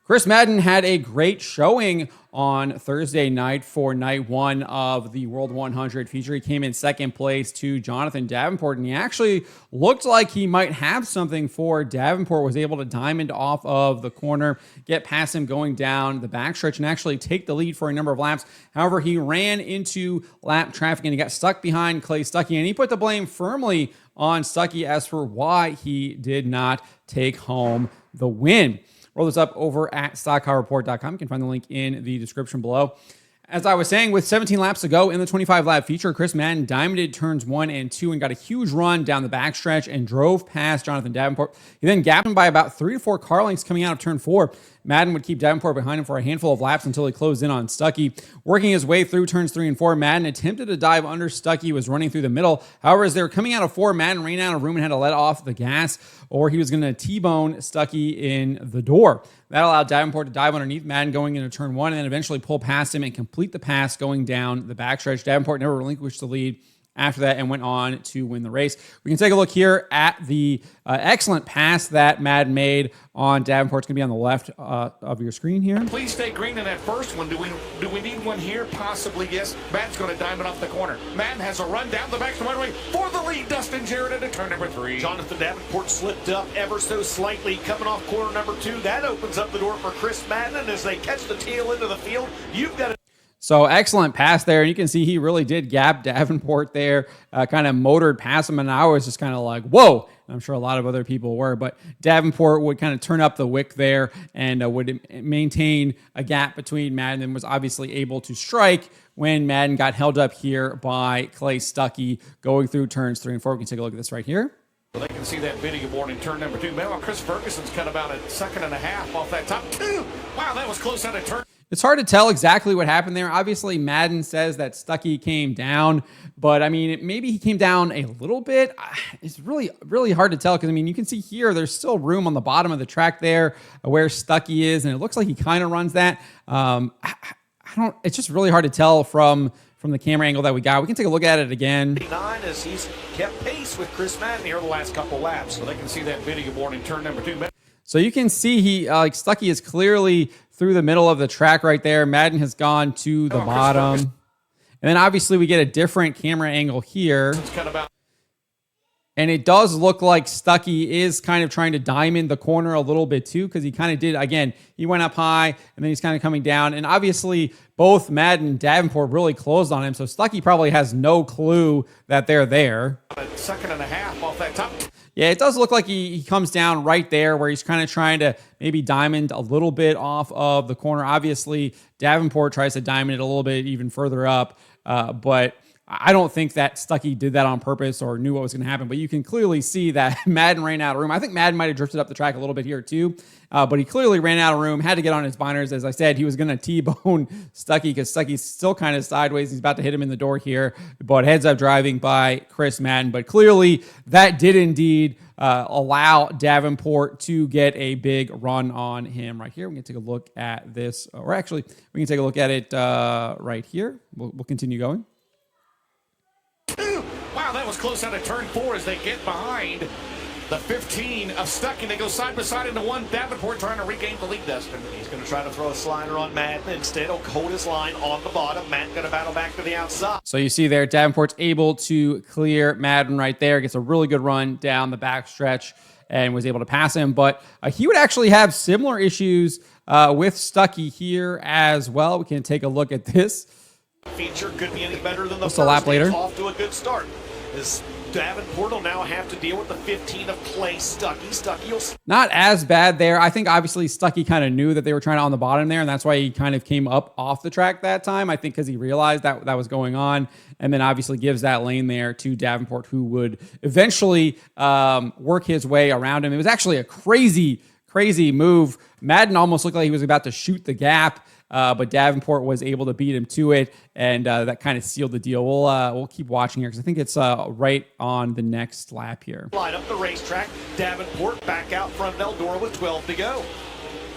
Chris Madden had a great showing on Thursday night for night one of the World 100 feature. He came in second place to Jonathan Davenport, and he actually looked like he might have something for Davenport. Was able to diamond off of the corner, get past him going down the backstretch, and actually take the lead for a number of laps. However, he ran into lap traffic, and he got stuck behind Clay Stuckey, and he put the blame firmly on Stuckey as for why he did not take home the win. Roll this up over at stockcarreport.com. You can find the link in the description below. As I was saying, with 17 laps to go in the 25-lap feature, Chris Madden diamonded turns 1 and 2 and got a huge run down the backstretch and drove past Jonathan Davenport. He then gapped him by about 3 to 4 car lengths coming out of turn 4. Madden would keep Davenport behind him for a handful of laps until he closed in on Stuckey. Working his way through turns 3 and 4, Madden attempted to dive under Stuckey, was running through the middle. However, as they were coming out of 4, Madden ran out of room and had to let off the gas, or he was going to T-bone Stuckey in the door. That allowed Davenport to dive underneath Madden going into turn 1 and then eventually pull past him and complete the pass going down the backstretch. Davenport never relinquished the lead after that and went on to win the race. We can take a look here at the excellent pass that Madden made on Davenport. It's going to be on the left of your screen here. Please stay green in that first one. Do we need one here? Possibly, yes. Madden's going to diamond off the corner. Madden has a run down the back straightaway for the lead. Dustin Jarrett into turn number 3. Jonathan Davenport slipped up ever so slightly coming off corner number 2. That opens up the door for Chris Madden, and as they catch the tail end of the field, you've got to... So excellent pass there. And you can see he really did gap Davenport there, kind of motored past him. And I was just kind of like, whoa. And I'm sure a lot of other people were. But Davenport would kind of turn up the wick there and would maintain a gap between Madden and was obviously able to strike when Madden got held up here by Clay Stuckey going through turns 3 and 4. We can take a look at this right here. Well, they can see that video board in turn number 2. Meanwhile, Chris Ferguson's cut about a second and a half off that top 2. Wow, that was close out of turn. It's hard to tell exactly what happened there. Obviously, Madden says that Stuckey came down, but I mean, maybe he came down a little bit. It's really, really hard to tell because, I mean, you can see here there's still room on the bottom of the track there where Stuckey is, and it looks like he kind of runs that. It's just really hard to tell from the camera angle that we got. We can take a look at it again. As he's kept pace with Chris Madden here the last couple laps. So they can see that video board in turn number 2. So you can see he Stuckey is clearly through the middle of the track right there. Madden has gone to the bottom. And then obviously we get a different camera angle here. And it does look like Stuckey is kind of trying to diamond the corner a little bit too, because he kind of did, again, he went up high and then he's kind of coming down. And obviously both Madden and Davenport really closed on him. So Stuckey probably has no clue that they're there. A second and a half off that top. Yeah, it does look like he comes down right there where he's kind of trying to maybe diamond a little bit off of the corner. Obviously, Davenport tries to diamond it a little bit even further up, but I don't think that Stuckey did that on purpose or knew what was going to happen, but you can clearly see that Madden ran out of room. I think Madden might have drifted up the track a little bit here too, but he clearly ran out of room, had to get on his binders. As I said, he was going to T-bone Stuckey because Stuckey's still kind of sideways. He's about to hit him in the door here, but heads up driving by Chris Madden. But clearly that did indeed allow Davenport to get a big run on him right here. We can take a look at this, or actually we can take a look at it right here. We'll continue going. Wow, that was close out of turn 4 as they get behind the 15 of Stuckey. They go side by side into 1. Davenport trying to regain the lead, Dustin. He's going to try to throw a slider on Madden. Instead, he'll hold his line on the bottom. Madden going to battle back to the outside. So you see there, Davenport's able to clear Madden right there. Gets a really good run down the backstretch and was able to pass him. But he would actually have similar issues with Stuckey here as well. We can take a look at this. Feature could be any better than the first. A lap later. Off to a good start. As Davenport will now have to deal with the 15 of Clay Stuckey. Stuckey will... Not as bad there. I think obviously Stuckey kind of knew that they were trying to on the bottom there, and that's why he kind of came up off the track that time. I think because he realized that was going on, and then obviously gives that lane there to Davenport, who would eventually work his way around him. It was actually a crazy move. Madden almost looked like he was about to shoot the gap. But Davenport was able to beat him to it, and that kind of sealed the deal. We'll keep watching here because I think it's right on the next lap here. Line up the racetrack. Davenport back out front of Eldora with 12 to go.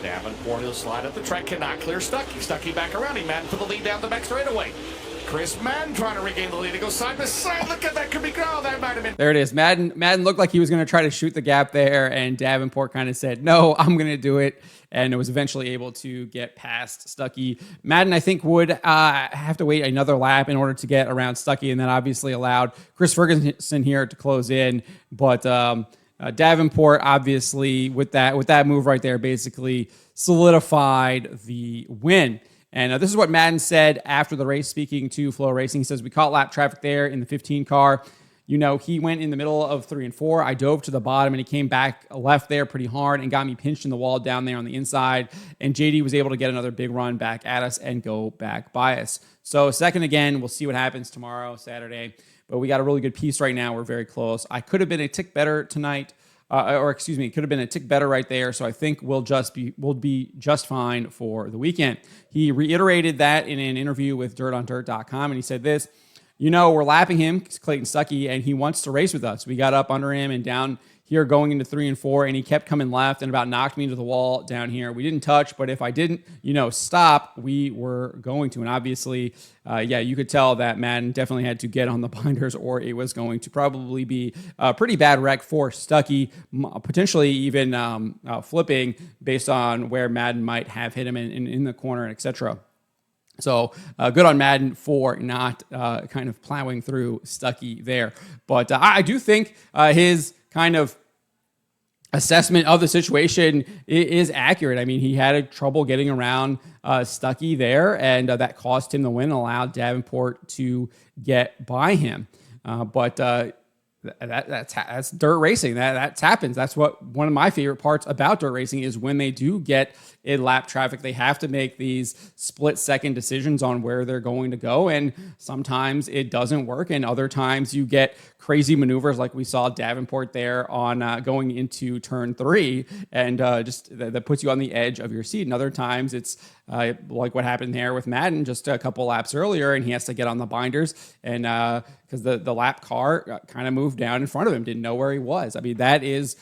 Davenport will slide up the track, cannot clear Stuckey. Stuckey back around him, Madden for the lead down the back straightaway. Chris Madden trying to regain the lead. He goes side to side. Look at that. Could be ground. That might have been. There it is. Madden looked like he was going to try to shoot the gap there, and Davenport kind of said, no, I'm going to do it. And it was eventually able to get past Stuckey. Madden, I think, would have to wait another lap in order to get around Stuckey, and that obviously allowed Chris Ferguson here to close in. But Davenport, obviously, with that move right there, basically solidified the win. And this is what Madden said after the race, speaking to Flow Racing. He says, we caught lap traffic there in the 15 car. You know, he went in the middle of 3 and 4. I dove to the bottom, and he came back left there pretty hard and got me pinched in the wall down there on the inside. And JD was able to get another big run back at us and go back by us. So second again, we'll see what happens tomorrow, Saturday. But we got a really good piece right now. We're very close. I could have been a tick better tonight. Could have been a tick better right there. So I think we'll be just fine for the weekend. He reiterated that in an interview with dirtondirt.com, and he said this, you know, we're lapping him, Clayton Stuckey, and he wants to race with us. We got up under him and down here going into 3 and 4, and he kept coming left and about knocked me into the wall down here. We didn't touch, but if I didn't, stop, we were going to. And obviously, you could tell that Madden definitely had to get on the binders, or it was going to probably be a pretty bad wreck for Stuckey, potentially even flipping based on where Madden might have hit him in the corner, etc. So good on Madden for not kind of plowing through Stuckey there. But I do think his kind of assessment of the situation is accurate. I mean, he had trouble getting around Stuckey there, and that cost him the win, allowed Davenport to get by him. That's dirt racing. That happens. That's what one of my favorite parts about dirt racing is when they do get in lap traffic, they have to make these split-second decisions on where they're going to go, and sometimes it doesn't work, and other times you get crazy maneuvers like we saw Davenport there on going into turn 3, and just that puts you on the edge of your seat. And other times it's like what happened there with Madden just a couple laps earlier, and he has to get on the binders, and because the lap car kind of moved down in front of him, didn't know where he was. I mean, that is,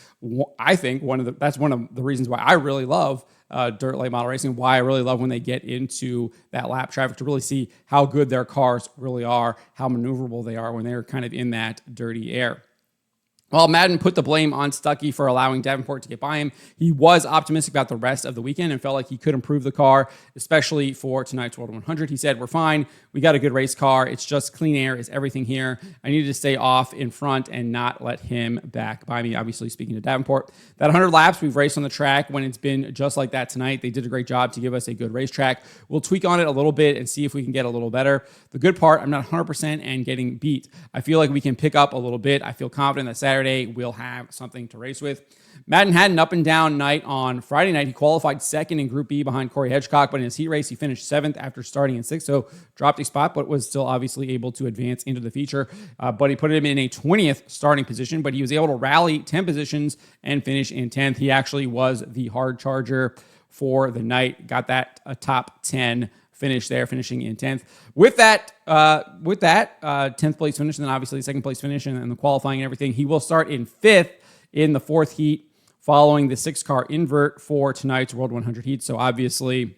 I think, that's one of the reasons why I really love dirt late model racing, why I really love when they get into that lap traffic, to really see how good their cars really are, how maneuverable they are when they're kind of in that dirty air. Well, Madden put the blame on Stuckey for allowing Davenport to get by him. He was optimistic about the rest of the weekend and felt like he could improve the car, especially for tonight's World 100. He said, we're fine. We got a good race car. It's just clean air is everything here. I needed to stay off in front and not let him back by me, obviously speaking to Davenport. That 100 laps we've raced on the track when it's been just like that tonight. They did a great job to give us a good racetrack. We'll tweak on it a little bit and see if we can get a little better. The good part, I'm not 100% and getting beat. I feel like we can pick up a little bit. I feel confident that Saturday we'll have something to race with. Madden had an up and down night on Friday night. He qualified second in Group B behind Corey Hedgecock, but in his heat race, he finished 7th after starting in 6th, so dropped a spot, but was still obviously able to advance into the feature. But he put him in a 20th starting position, but he was able to rally 10 positions and finish in 10th. He actually was the hard charger for the night, got that a top 10 finish there, finishing in 10th. With that 10th place finish, and then obviously second place finish and the qualifying and everything, he will start in 5th in the 4th heat following the 6-car invert for tonight's World 100 heat. So obviously,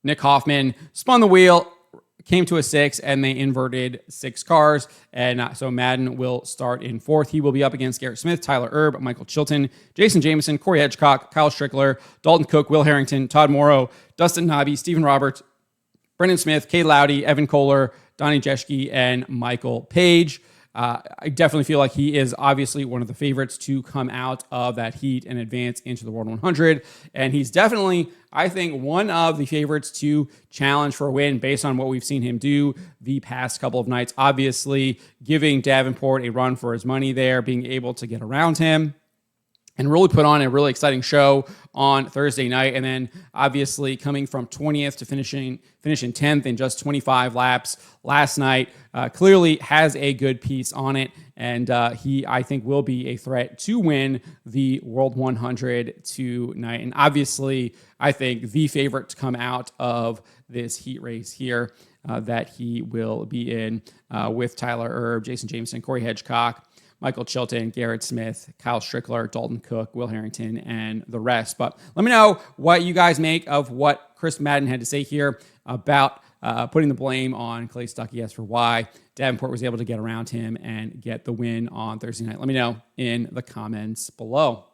Nick Hoffman spun the wheel, came to a 6, and they inverted 6 cars. And so Madden will start in 4th. He will be up against Garrett Smith, Tyler Erb, Michael Chilton, Jason Jameson, Corey Hedgecock, Kyle Strickler, Dalton Cook, Will Harrington, Todd Morrow, Dustin Nobby, Stephen Roberts, Brendan Smith, Kay Lowdy, Evan Kohler, Donnie Jeschke, and Michael Page. I definitely feel like he is obviously one of the favorites to come out of that heat and advance into the World 100. And he's definitely, I think, one of the favorites to challenge for a win based on what we've seen him do the past couple of nights. Obviously, giving Davenport a run for his money there, being able to get around him, and really put on a really exciting show on Thursday night. And then obviously coming from 20th to finishing 10th in just 25 laps last night, clearly has a good piece on it. And he, I think, will be a threat to win the World 100 tonight. And obviously, I think the favorite to come out of this heat race here that he will be in with Tyler Erb, Jason Jameson, Corey Hedgecock, Michael Chilton, Garrett Smith, Kyle Strickler, Dalton Cook, Will Harrington, and the rest. But let me know what you guys make of what Chris Madden had to say here about putting the blame on Clay Stuckey as for why Davenport was able to get around him and get the win on Thursday night. Let me know in the comments below.